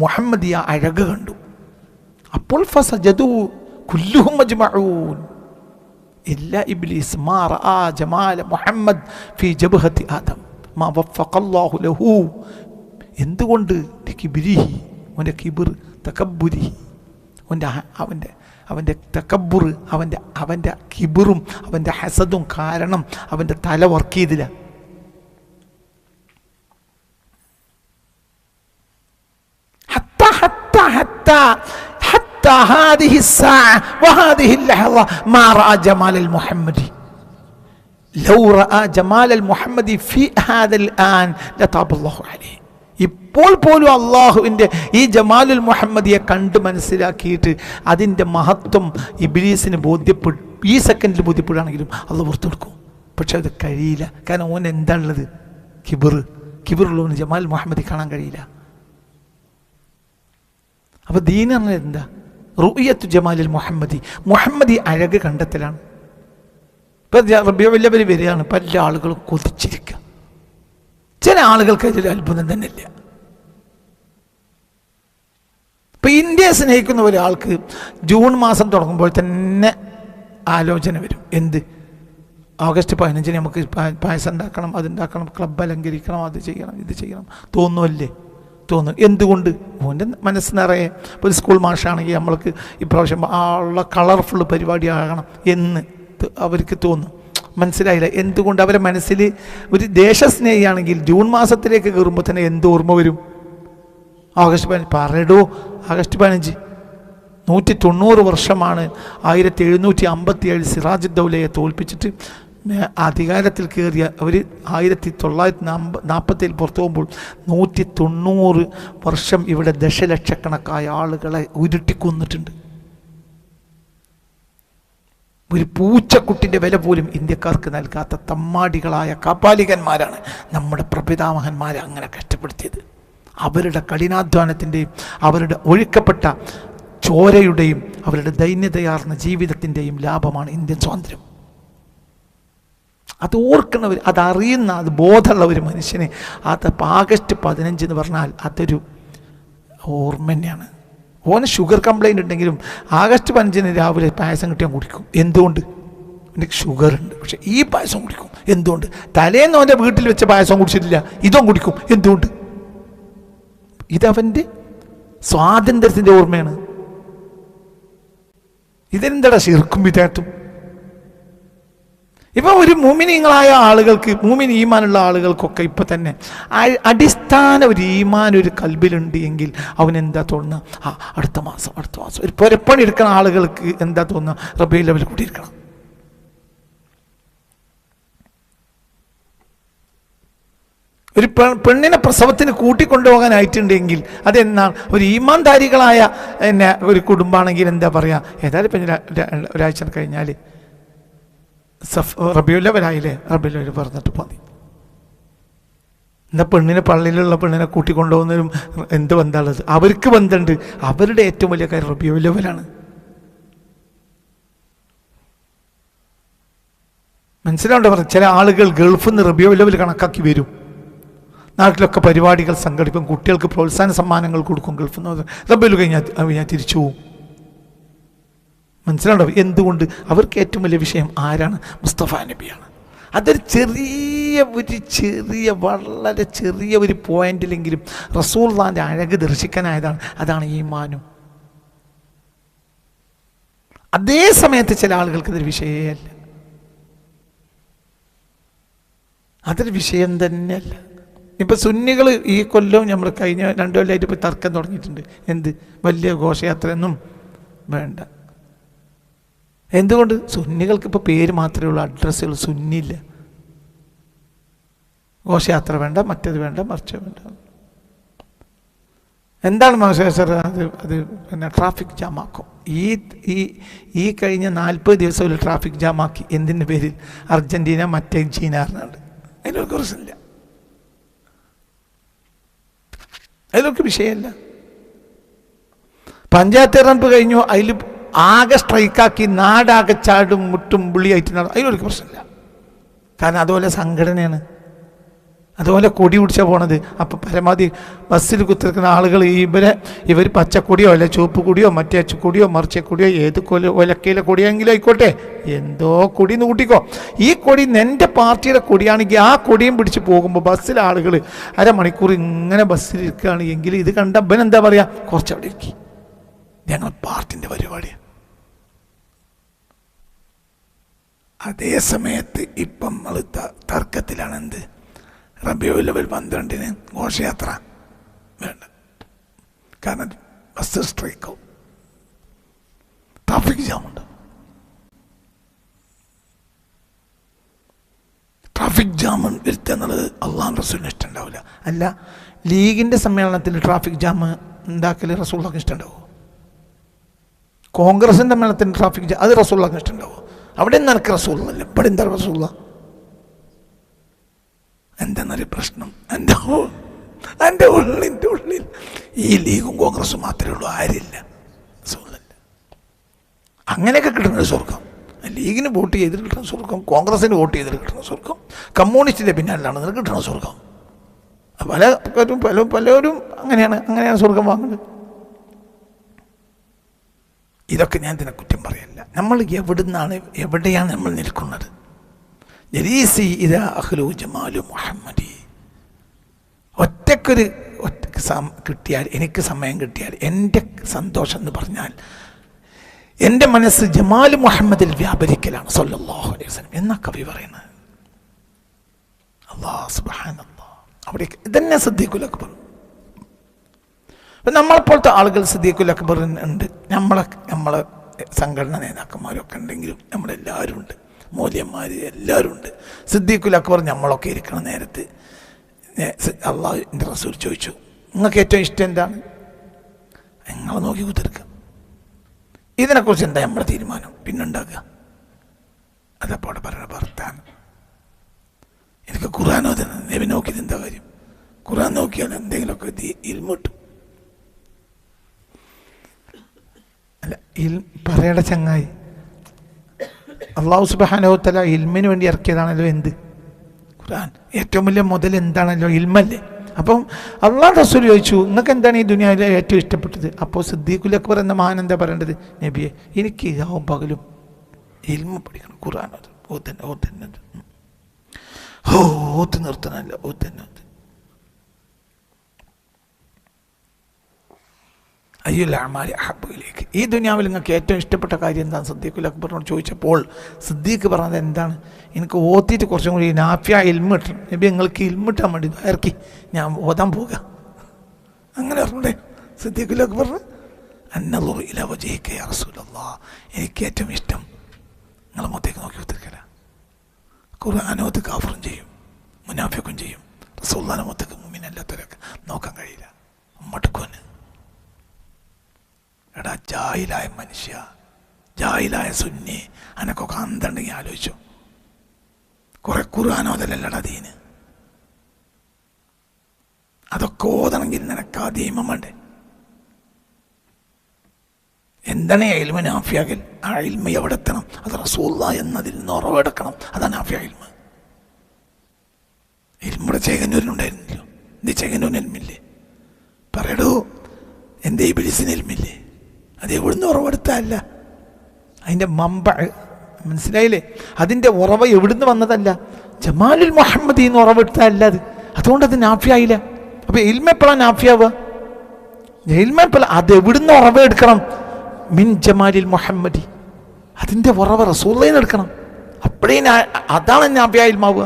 മുഹമ്മദിയ അഴക് കണ്ടു. അപ്പോൾ ഫസജദു കുല്ലുഹും അജ്മഊൻ ഇല്ല ഇബ്ലീസ് മാ റആ ജമാല മുഹമ്മദ് ഫി ജബ്ഹതി ആദം മാ വഫഖല്ലാഹു ലഹു. എന്തുകൊണ്ട്? കിബ്രിഹി, അവൻ്റെ കിബിർ, തകബ്ബുരിഹി, അവൻ്റെ തകബ്ബുർ, അവൻ്റെ കിബിറും അവൻ്റെ ഹസദും കാരണം അവൻ്റെ തല വർക്ക് ചെയ്തില്ല. حتى هذه الساعة وهذه اللحظة ما رأى جمال المحمدي. لو رأى جمال المحمدي في هذا الآن لتاب الله عليه. ഇപ്പോൾ പോലും അള്ളാഹുവിൻ്റെ ഈ ജമാലുൽ മുഹമ്മദിയെ കണ്ട് മനസ്സിലാക്കിയിട്ട് അതിൻ്റെ മഹത്വം ഇബ്ലീസിന് ബോധ്യപ്പെടും, ഈ സെക്കൻഡിൽ ബോധ്യപ്പെടുകയാണെങ്കിലും അള്ളാഹ് പുറത്തു കൊടുക്കും. പക്ഷെ അത് കഴിയില്ല. കാരണം ഓൻ എന്താണുള്ളത്? കിബിറുള്ളവന് ജമാൽ മുഹമ്മദി കാണാൻ കഴിയില്ല. അപ്പോൾ ദീൻ പറഞ്ഞത് എന്താ? റുഇയത്തു ജമാലിൽ മുഹമ്മദി അഴക് കണ്ടെത്തലാണ്. ഇപ്പം റബീഉൽ അവ്വൽ വരികയാണ്, പല ആളുകളും കൊതിച്ചിരിക്കുക. ചില ആളുകൾക്ക് അതിൽ അത്ഭുതം തന്നെ ഇല്ല. ഇപ്പം ഇന്ത്യയെ സ്നേഹിക്കുന്ന ഒരാൾക്ക് ജൂൺ മാസം തുടങ്ങുമ്പോൾ തന്നെ ആലോചന വരും. എന്ത്? ഓഗസ്റ്റ് 15 നമുക്ക് പായസം ഉണ്ടാക്കണം, അതുണ്ടാക്കണം, ക്ലബ്ബ് അലങ്കരിക്കണം, അത് ചെയ്യണം, ഇത് ചെയ്യണം, തോന്നുമല്ലേ? തോന്നും. എന്തുകൊണ്ട്? ഓൻ്റെ മനസ്സ് നിറയെ. ഇപ്പോൾ ഒരു സ്കൂൾ മാഷാണെങ്കിൽ നമ്മൾക്ക് ഇപ്രാവശ്യം ഉള്ള കളർഫുൾ പരിപാടിയാകണം എന്ന് അവർക്ക് തോന്നും. മനസ്സിലായില്ല? എന്തുകൊണ്ട്? അവരെ മനസ്സിൽ ഒരു ദേശസ്നേഹിയാണെങ്കിൽ ജൂൺ മാസത്തിലേക്ക് കയറുമ്പോൾ തന്നെ എന്ത് ഓർമ്മ വരും? ആഗസ്റ്റ് 15 പറയടോ. ആഗസ്റ്റ് 15 190 വർഷമാണ് 1757 സിറാജുദ്ദൗലയെ തോൽപ്പിച്ചിട്ട് അധികാരത്തിൽ കയറിയ അവർ 1947 പുറത്തു പോകുമ്പോൾ 190 വർഷം ഇവിടെ ദശലക്ഷക്കണക്കായ ആളുകളെ ഉരുട്ടിക്കൊന്നിട്ടുണ്ട്. ഒരു പൂച്ചക്കുട്ടിൻ്റെ വില പോലും ഇന്ത്യക്കാർക്ക് നൽകാത്ത തമ്മാടികളായ കാപാലികന്മാരാണ് നമ്മുടെ പ്രപിതാമഹന്മാരെ അങ്ങനെ കഷ്ടപ്പെടുത്തിയത്. അവരുടെ കഠിനാധ്വാനത്തിൻ്റെയും അവരുടെ ഒഴുക്കപ്പെട്ട ചോരയുടെയും അവരുടെ ദൈന്യതയാർന്ന ജീവിതത്തിൻ്റെയും ലാഭമാണ് ഇന്ത്യൻ സ്വാതന്ത്ര്യം. അത് ഓർക്കുന്നവർ, അതറിയുന്ന, അത് ബോധമുള്ള ഒരു മനുഷ്യനെ ആഗസ്റ്റ് 15 എന്ന് പറഞ്ഞാൽ അതൊരു ഓർമ്മ തന്നെയാണ്. ഓന് ഷുഗർ കംപ്ലൈൻറ്റ് ഉണ്ടെങ്കിലും ആഗസ്റ്റ് 15 രാവിലെ പായസം കിട്ടിയാൽ കുടിക്കും. എന്തുകൊണ്ട്? എനിക്ക് ഷുഗർ ഉണ്ട്, പക്ഷെ ഈ പായസം കുടിക്കും. എന്തുകൊണ്ട്? തലേന്ന് അവൻ്റെ വീട്ടിൽ വെച്ച പായസം കുടിച്ചിട്ടില്ല, ഇതും കുടിക്കും. എന്തുകൊണ്ട്? ഇതവൻ്റെ സ്വാതന്ത്ര്യത്തിൻ്റെ ഓർമ്മയാണ്. ഇതെന്താടാ ശിർക്കും വിദഅത്തും? ഇപ്പം ഒരു മുഅ്മിനീങ്ങളായ ആളുകൾക്ക്, മുഅ്മിൻ ഈമാനുള്ള ആളുകൾക്കൊക്കെ ഇപ്പം തന്നെ അടിസ്ഥാന ഒരു ഈമാൻ ഒരു കൽബിലുണ്ട് എങ്കിൽ അവനെന്താ തോന്നുക? അടുത്ത മാസം ഒരു പുരപ്പണി എടുക്കുന്ന ആളുകൾക്ക് എന്താ തോന്നുക? റബീഉൽ അവ്വൽ കൂടിയിരിക്കണം. ഒരു പെണ്ണിനെ പ്രസവത്തിന് കൂട്ടിക്കൊണ്ടുപോകാനായിട്ടുണ്ടെങ്കിൽ അതെന്നാണ്? ഒരു ഈമാൻധാരികളായ ഒരു കുടുംബമാണെങ്കിൽ എന്താ പറയുക? ഏതായാലും ഇപ്പം ഒരാഴ്ച കഴിഞ്ഞാൽ റബീഉൽ അവ്വലായില്ലേ, റബീഉൽ അവ്വൽ പറഞ്ഞിട്ട് മതി. എന്നാൽ പെണ്ണിനെ, പള്ളിയിലുള്ള പെണ്ണിനെ കൂട്ടിക്കൊണ്ടുപോകുന്നതിനും എന്ത് ബന്ധമുള്ളത്? അവർക്ക് ബന്ധമുണ്ട്. അവരുടെ ഏറ്റവും വലിയ കാര്യം റബീഉൽ അവ്വലാണ്. മനസ്സിലാവണ്ടേ? പറഞ്ഞു ചില ആളുകൾ ഗൾഫിൽ നിന്ന് റബീഉൽ അവ്വൽ കണക്കാക്കി വരും, നാട്ടിലൊക്കെ പരിപാടികൾ സംഘടിപ്പിക്കും, കുട്ടികൾക്ക് പ്രോത്സാഹന സമ്മാനങ്ങൾ കൊടുക്കും. ഗൾഫിൽ നിന്ന് റബീഉൽ കഴിഞ്ഞാൽ തിരിച്ചു പോവും. മനസ്സിലാവണ്ടോ? എന്തുകൊണ്ട്? അവർക്ക് ഏറ്റവും വലിയ വിഷയം ആരാണ്? മുസ്തഫ നബിയാണ്. അതൊരു വളരെ ചെറിയ ഒരു പോയിന്റിലെങ്കിലും റസൂലുള്ളാഹിന്റെ അഴക് ദർശിക്കാനായതാണ്. അതാണ് ഈമാനും. അതേ സമയത്ത് ചില ആളുകൾക്ക് ഇതൊരു വിഷയമല്ല, അതൊരു വിഷയം തന്നെയല്ല. ഇപ്പം സുന്നികൾ ഈ കൊല്ലം നമ്മൾ കഴിഞ്ഞ 2 കൊല്ലമായിട്ട് ഇപ്പോൾ തർക്കം തുടങ്ങിയിട്ടുണ്ട്. എന്ത്? വലിയ ഘോഷയാത്രയൊന്നും വേണ്ട. എന്തുകൊണ്ട്? സുന്നികൾക്ക് ഇപ്പോൾ പേര് മാത്രമേ ഉള്ളൂ, അഡ്രസ്സുകൾ. സുന്നിയില്ല. ഘോഷയാത്ര വേണ്ട, മറ്റത് വേണ്ട, മറിച്ച് വേണ്ട. എന്താണ് മാഷേശ്വര? അത് പിന്നെ ട്രാഫിക് ജാമാക്കും. ഈ കഴിഞ്ഞ 40 ദിവസം ഒരു ട്രാഫിക് ജാമാക്കി. എന്തിൻ്റെ പേരിൽ? അർജൻറ്റീന മറ്റേ ചീന അറിഞ്ഞുണ്ട്. അതിനൊരു കുറിച്ചില്ല. അതിലൊക്കെ വിഷയമല്ല. പഞ്ചായത്ത് തെരഞ്ഞെടുപ്പ് കഴിഞ്ഞു, അതിൽ ആകെ സ്ട്രൈക്കാക്കി നാടാകെ ചാടും മുട്ടും പുള്ളിയായിട്ട് അതിലൊരു പ്രശ്നമില്ല. കാരണം അതുപോലെ സംഘടനയാണ്, അതുപോലെ കൊടി പിടിച്ചാൽ പോണത്. അപ്പം പരമാവധി ബസ്സിൽ കുത്തിരിക്കുന്ന ആളുകൾ ഇവർ പച്ചക്കൊടിയോ അല്ലെ ചുവപ്പ് കൊടിയോ മറ്റേ കൊടിയോ മറിച്ചക്കൊടിയോ ഏത് ഒലക്കയിലെ കൊടിയെങ്കിലും ആയിക്കോട്ടെ, എന്തോ കൊടി എന്ന് കൂട്ടിക്കോ. ഈ കൊടി എൻ്റെ പാർട്ടിയുടെ കൊടിയാണെങ്കിൽ ആ കൊടിയും പിടിച്ച് പോകുമ്പോൾ ബസ്സിലെ ആളുകൾ അരമണിക്കൂർ ഇങ്ങനെ ബസ്സിലിരിക്കുകയാണ് എങ്കിൽ ഇത് കണ്ട എന്താ പറയുക, കുറച്ചവിടെ ഇരിക്കും, ഞങ്ങൾ പാർട്ടിൻ്റെ പരിപാടിയാണ്. അതേ സമയത്ത് ഇപ്പം നമ്മൾ തർക്കത്തിലാണ്. എന്ത് റബീഉൽ അവ്വൽ 12 ഘോഷയാത്ര വേണ്ട, കാരണം ബസ് സ്ട്രൈക്കാവും, ട്രാഫിക് ജാമുണ്ട്. ട്രാഫിക് ജാം വരുത്തുക എന്നുള്ളത് അള്ളാഹു റസൂലിന് ഇഷ്ടമുണ്ടാവില്ല. അല്ല, ലീഗിൻ്റെ സമ്മേളനത്തിൽ ട്രാഫിക് ജാം ഉണ്ടാക്കൽ റസൂലുള്ളാഹിക്ക് ഇഷ്ടമുണ്ടാവുമോ? കോൺഗ്രസിൻ്റെ സമ്മേളനത്തിൽ ട്രാഫിക് ജാം അത് റസൂലുള്ളാഹിക്ക് ഇഷ്ടമുണ്ടാവുമോ? അവിടെ നിനക്ക് റസൂലുള്ളാഹില്ല, ഇവിടെ എന്താ റസൂലുള്ളാഹി? എന്തെന്നൊരു പ്രശ്നം എൻ്റെ ഉള്ളിൻ്റെ ഉള്ളിൽ ഈ ലീഗും കോൺഗ്രസും മാത്രമേ ഉള്ളൂ, ആരില്ല, റസൂലുള്ളാഹില്ല. അങ്ങനെയൊക്കെ കിട്ടുന്നത് സ്വർഗം. ലീഗിന് വോട്ട് ചെയ്തിട്ട് കിട്ടുന്ന സ്വർഗം, കോൺഗ്രസിന് വോട്ട് ചെയ്തിട്ട് കിട്ടുന്ന സ്വർഗം, കമ്മ്യൂണിസ്റ്റിൻ്റെ പിന്നാലാണ് നിനക്ക് കിട്ടുന്ന സ്വർഗം. പലരും അങ്ങനെയാണ് സ്വർഗം വാങ്ങുന്നത്. ഇതൊക്കെ ഞാൻ ഇതിനെ കുറ്റം പറയല്ല. നമ്മൾ എവിടെയാണ് നമ്മൾ നിൽക്കുന്നത്? ജലീസി ഇദാ അഖ്ലു ജമാലു മുഹമ്മദി. ഒറ്റക്ക് കിട്ടിയാൽ, എനിക്ക് സമയം കിട്ടിയാൽ എൻ്റെ സന്തോഷം എന്ന് പറഞ്ഞാൽ എൻ്റെ മനസ്സ് ജമാൽ മുഹമ്മദിൽ വ്യാപരിക്കലാണ് സല്ലല്ലാഹു അലൈഹി വസല്ലം എന്നാ കവി പറയുന്നത്. അല്ലാഹ് സുബ്ഹാനല്ലാഹ്. അവിടെ ഇതന്നെ സിദ്ദീഖുൽ അക്ബർ. അപ്പം നമ്മളെപ്പോലത്തെ ആളുകൾ സിദ്ദീഖുൽ അക്ബർ ഉണ്ട്, നമ്മളെ സംഘടന നേതാക്കന്മാരൊക്കെ ഉണ്ടെങ്കിലും നമ്മളെല്ലാവരും ഉണ്ട്, മൂല്യന്മാർ എല്ലാവരും ഉണ്ട്. സിദ്ദീഖുൽ അക്ബർ നമ്മളൊക്കെ ഇരിക്കണ നേരത്ത് അള്ളാഹുവിൻ്റെ റസൂൽ ചോദിച്ചു, നിങ്ങൾക്ക് ഏറ്റവും ഇഷ്ടം എന്താണ്? നിങ്ങൾ നോക്കി കുത്തിരിക്കുക, ഇതിനെക്കുറിച്ച് എന്താ നമ്മുടെ തീരുമാനം, പിന്നുണ്ടാക്കുക. അതപ്പോൾ അവിടെ പറയുന്ന ഭർത്താനം, എനിക്ക് ഖുർആൻ ഓതണം. നബി നോക്കിയത് എന്താ കാര്യം? ഖുർആൻ നോക്കിയാൽ എന്തെങ്കിലുമൊക്കെ ഇൽമ കിട്ടും. അല്ല, പറയട ചങ്ങായി, അള്ളാഹു സുബ്ഹാനഹു വ തആല ഇൽമിന് വേണ്ടി ഇറക്കിയതാണല്ലോ എന്ത്? ഖുർആൻ. ഏറ്റവും വലിയ മുതൽ എന്താണല്ലോ? ഇൽമല്ലേ. അപ്പം അള്ളാഹു റസൂൽ ചോദിച്ചു, നിങ്ങൾക്ക് എന്താണ് ഈ ദുനിയാവിലെ ഏറ്റവും ഇഷ്ടപ്പെട്ടത്? അപ്പോൾ സിദ്ദീഖുൽ അക്ബർ എന്ന മഹാൻ എന്താ പറയേണ്ടത്? നബിയെ, എനിക്ക് രാവും പകലും ഇൽമ പഠിക്കണം, ഖുർആൻ ഓത്ത് നിർത്തണമല്ല, അയ്യുൽ അഅ്മാലി അഹബ്ബു ഇലൈക. ഈ ദുനിയാവിൽ നിങ്ങൾക്ക് ഏറ്റവും ഇഷ്ടപ്പെട്ട കാര്യം എന്താണ്? സിദ്ദീഖുൽ അക്ബറിനോട് ചോദിച്ചപ്പോൾ സിദ്ദീഖ് പറഞ്ഞത് എന്താണ്? എനിക്ക് ഓത്തിയിട്ട് കുറച്ചും കൂടി നാഫിയ ഇൽമ കിട്ടണം. നബി, നിങ്ങൾക്ക് ഇൽമ കിട്ടാൻ വേണ്ടി ഇറക്കി ഞാൻ ഓതാൻ പോവുക. അങ്ങനെ പറഞ്ഞേ സിദ്ദീഖുൽ അക്ബറിന്. അന്നളുറു ഇലാ വജ്ഹിക യാ റസൂലല്ലാഹ്, എനിക്ക് ഏറ്റവും ഇഷ്ടം നിങ്ങളെ മുഖത്തേക്ക് നോക്കി കുത്തിരിക്കല. ഖുർആനോത്ത് കാഫറും ചെയ്യും, മുനാഫിഖും ചെയ്യും. റസൂലുള്ളാഹിന്റെ മുഖത്തേക്ക് മുഅ്മിനല്ലാത്തവരൊക്കെ നോക്കാൻ കഴിയില്ല, മടുക്കുവന്. എടാ ജാഹിലായ മനുഷ്യ, ജാഹിലായ സുന്നി, അനക്കൊക്കെ അന്തണ്ടെങ്കിൽ ആലോചിച്ചു. കുറെ ഖുർആനോതല്ലടാ ദീന്. അതൊക്കെ ഓതണമെങ്കിൽ നിനക്ക് ആ ദീമം വേണ്ടേ? എന്താണ് ഇൽമ നാഫിയാകൽ? ആ ഇൽമ എവിടെ എത്തണം? അത് റസൂലുള്ളാഹി എന്നതിൽ നിന്ന് ഉറവെടുക്കണം. അതാണ് നാഫിയ ഇൽമ. ഇൽമുടെ ചേകന്നൂരിനുണ്ടായിരുന്നല്ലോ. എന്തേ ചേകന്നൂരിന് ഇൽമില്ലേ? പറയടോ, എന്തേ ഇബ്ലീസിന് ഇൽമില്ലേ? അത് എവിടുന്ന് ഉറവെടുത്തല്ല, അതിൻ്റെ മമ്പ മനസ്സിലായില്ലേ? അതിൻ്റെ ഉറവ എവിടുന്ന് വന്നതല്ല, ജമാലുൽ മുഹമ്മദി എന്ന് ഉറവെടുത്തല്ല അത്. അതുകൊണ്ട് അത് നാഫിയായില്ല. അപ്പോൾ ഇൽമ എപ്പോഴാണ് നാഫിയാവുക? ഇൽമ എപ്പോഴാണ്? അത് എവിടുന്ന് ഉറവ എടുക്കണം? മിൻ ജമാലിൽ മുഹമ്മദി, അതിൻ്റെ ഉറവ റസൂലുള്ളാഹിൽ നിന്ന് എടുക്കണം. അപ്പോഴേ അതാണ് നാഫിയ ഇൽമാവുക.